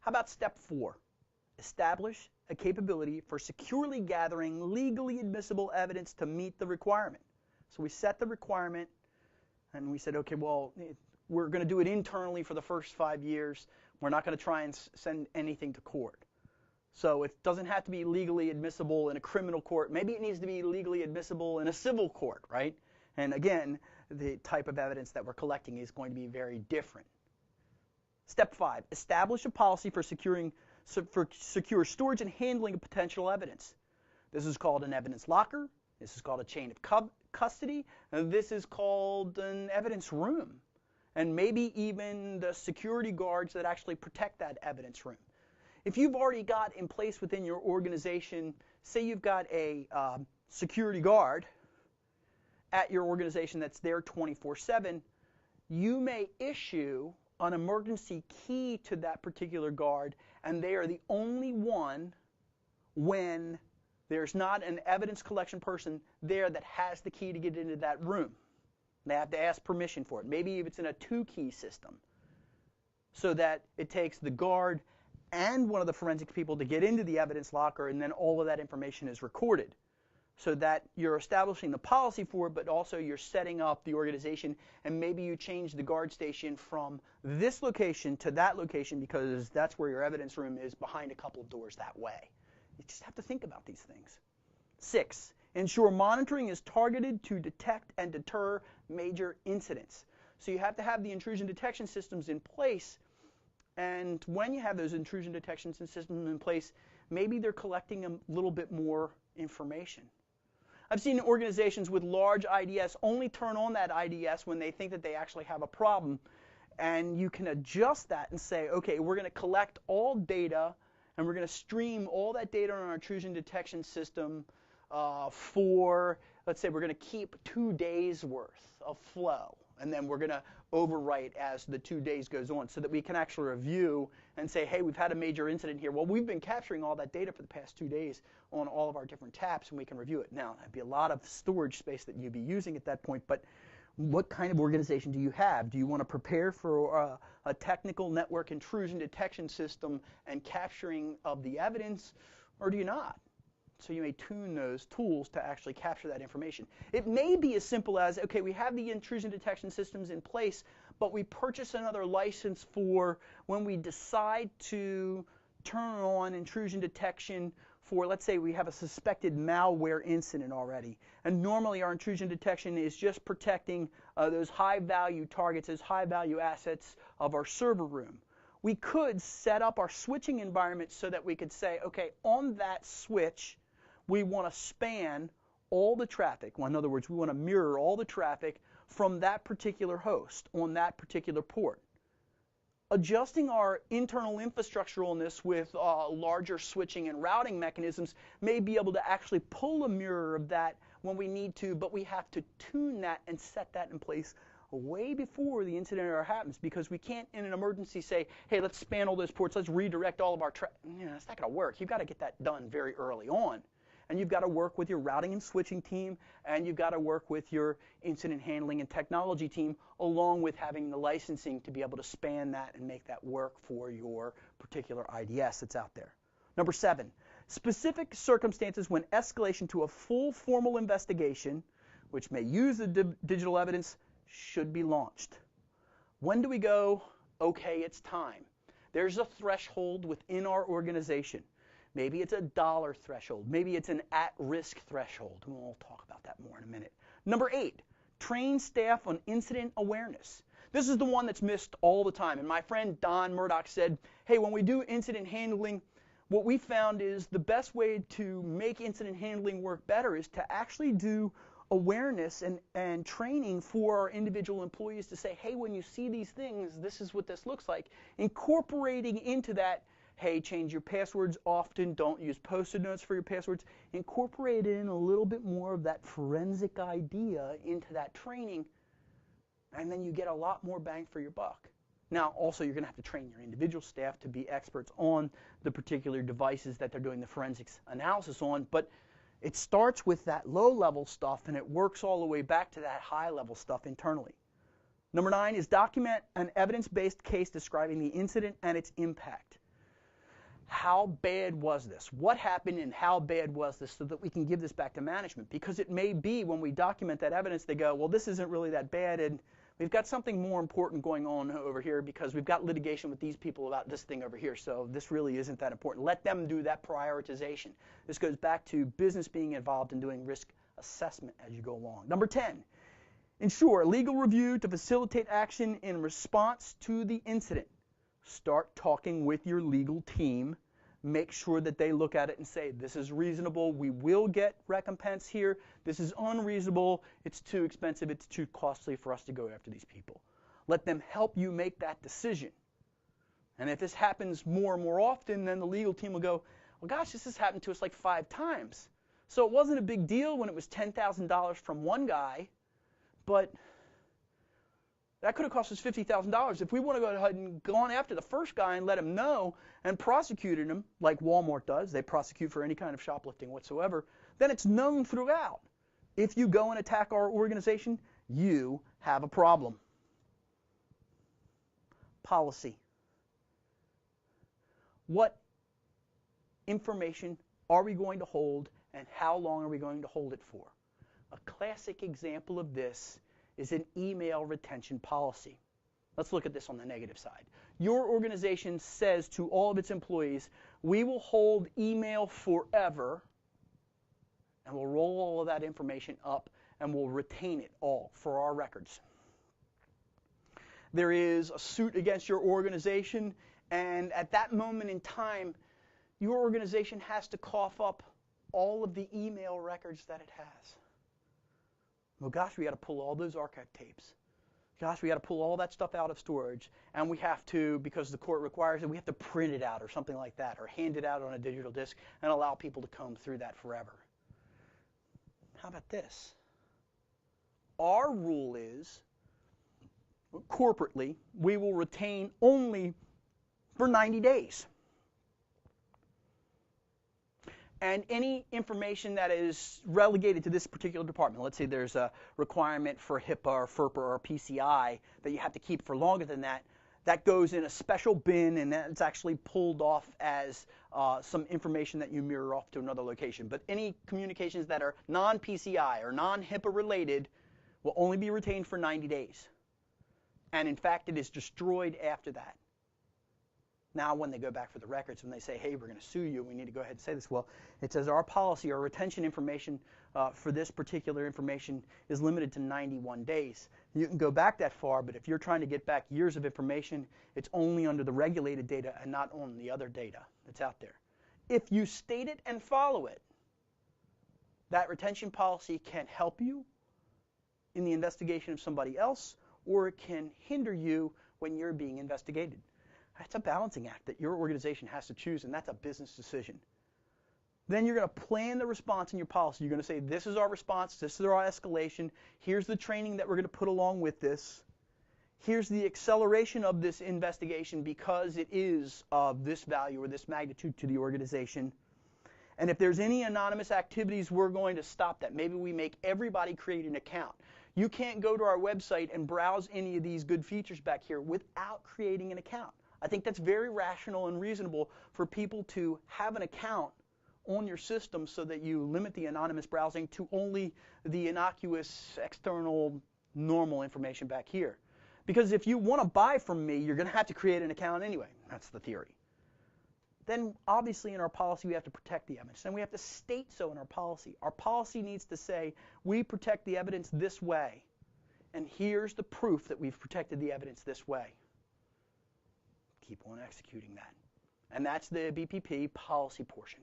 How about step 4? Establish a capability for securely gathering legally admissible evidence to meet the requirement. So we set the requirement and we said, okay, well, we're going to do it internally for the first 5 years. We're not going to try and send anything to court. So it doesn't have to be legally admissible in a criminal court. Maybe it needs to be legally admissible in a civil court, right? And again, the type of evidence that we're collecting is going to be very different. Step 5, establish a policy for secure storage and handling of potential evidence. This is called an evidence locker. This is called a chain of custody. And this is called an evidence room. And maybe even the security guards that actually protect that evidence room. If you've already got in place within your organization, say you've got a security guard at your organization that's there 24/7, you may issue an emergency key to that particular guard, and they are the only one when there's not an evidence collection person there that has the key to get into that room. They have to ask permission for it. Maybe if it's in a 2-key system, so that it takes the guard and one of the forensics people to get into the evidence locker, and then all of that information is recorded. So that you're establishing the policy for it, but also you're setting up the organization, and maybe you change the guard station from this location to that location because that's where your evidence room is, behind a couple of doors that way. You just have to think about these things. 6, ensure monitoring is targeted to detect and deter major incidents. So you have to have the intrusion detection systems in place, and when you have those intrusion detection systems in place, maybe they're collecting a little bit more information. I've seen organizations with large IDS only turn on that IDS when they think that they actually have a problem, and you can adjust that and say, okay, we're going to collect all data, and we're going to stream all that data on our intrusion detection system for, let's say we're going to keep 2 days worth of flow, and then we're going to overwrite as the 2 days goes on, so that we can actually review and say, hey, we've had a major incident here. Well, we've been capturing all that data for the past 2 days on all of our different taps, and we can review it. Now, that'd be a lot of storage space that you'd be using at that point, but what kind of organization do you have? Do you want to prepare for a technical network intrusion detection system and capturing of the evidence, or do you not? So you may tune those tools to actually capture that information. It may be as simple as, okay, we have the intrusion detection systems in place, but we purchase another license for when we decide to turn on intrusion detection for, let's say we have a suspected malware incident already. And normally our intrusion detection is just protecting those high-value targets, those high-value assets of our server room. We could set up our switching environment so that we could say, okay, on that switch, we want to span all the traffic. Well, in other words, we want to mirror all the traffic from that particular host on that particular port. Adjusting our internal infrastructure on this with larger switching and routing mechanisms may be able to actually pull a mirror of that when we need to, but we have to tune that and set that in place way before the incident ever happens, because we can't in an emergency say, hey, let's span all those ports, let's redirect all of our traffic. It's not going to work. You've got to get that done very early on. And you've got to work with your routing and switching team, and you've got to work with your incident handling and technology team, along with having the licensing to be able to span that and make that work for your particular IDS that's out there. Number 7, specific circumstances when escalation to a full formal investigation, which may use the digital evidence, should be launched. When do we go, okay, it's time? There's a threshold within our organization. Maybe it's a dollar threshold. Maybe it's an at-risk threshold. We'll talk about that more in a minute. Number 8, train staff on incident awareness. This is the one that's missed all the time. And my friend Don Murdoch said, hey, when we do incident handling, what we found is the best way to make incident handling work better is to actually do awareness and training for our individual employees to say, hey, when you see these things, this is what this looks like. Incorporating into that, hey, change your passwords often, don't use Post-it notes for your passwords. Incorporate in a little bit more of that forensic idea into that training, and then you get a lot more bang for your buck. Now, also, you're going to have to train your individual staff to be experts on the particular devices that they're doing the forensics analysis on, but it starts with that low-level stuff, and it works all the way back to that high-level stuff internally. Number 9 is document an evidence-based case describing the incident and its impact. How bad was this? What happened and how bad was this, so that we can give this back to management? Because it may be when we document that evidence, they go, well, this isn't really that bad, and we've got something more important going on over here because we've got litigation with these people about this thing over here, so this really isn't that important. Let them do that prioritization. This goes back to business being involved in doing risk assessment as you go along. Number 10, ensure a legal review to facilitate action in response to the incident. Start talking with your legal team. Make sure that they look at it and say, this is reasonable, we will get recompense here, this is unreasonable, it's too expensive, it's too costly for us to go after these people. Let them help you make that decision. And if this happens more and more often, then the legal team will go, well, gosh, this has happened to us like 5 times. So it wasn't a big deal when it was $10,000 from one guy, but that could have cost us $50,000. If we want to go ahead and go on after the first guy and let him know and prosecuted him, like Walmart does, they prosecute for any kind of shoplifting whatsoever, then it's known throughout. If you go and attack our organization, you have a problem. Policy. What information are we going to hold, and how long are we going to hold it for? A classic example of this is an email retention policy. Let's look at this on the negative side. Your organization says to all of its employees, we will hold email forever, and we'll roll all of that information up, and we'll retain it all for our records. There is a suit against your organization, and at that moment in time, your organization has to cough up all of the email records that it has. Well, gosh, we got to pull all those archive tapes. Gosh, we got to pull all that stuff out of storage, and we have to, because the court requires it, we have to print it out or something like that, or hand it out on a digital disk and allow people to comb through that forever. How about this? Our rule is, corporately, we will retain only for 90 days. And any information that is relegated to this particular department, let's say there's a requirement for HIPAA or FERPA or PCI that you have to keep for longer than that, that goes in a special bin, and that's actually pulled off as some information that you mirror off to another location. But any communications that are non-PCI or non-HIPAA related will only be retained for 90 days. And in fact, it is destroyed after that. Now, when they go back for the records, when they say, hey, we're going to sue you, we need to go ahead and say this. Well, it says our policy, our retention information for this particular information is limited to 91 days. You can go back that far, but if you're trying to get back years of information, it's only under the regulated data and not on the other data that's out there. If you state it and follow it, that retention policy can help you in the investigation of somebody else, or it can hinder you when you're being investigated. That's a balancing act that your organization has to choose, and that's a business decision. Then you're going to plan the response in your policy. You're going to say, this is our response, this is our escalation, here's the training that we're going to put along with this, here's the acceleration of this investigation because it is of this value or this magnitude to the organization. And if there's any anonymous activities, we're going to stop that. Maybe we make everybody create an account. You can't go to our website and browse any of these good features back here without creating an account. I think that's very rational and reasonable for people to have an account on your system so that you limit the anonymous browsing to only the innocuous, external, normal information back here. Because if you want to buy from me, you're going to have to create an account anyway. That's the theory. Then, obviously, in our policy, we have to protect the evidence. And we have to state so in our policy. Our policy needs to say, we protect the evidence this way. And here's the proof that we've protected the evidence this way. Keep on executing that. And that's the BPP policy portion.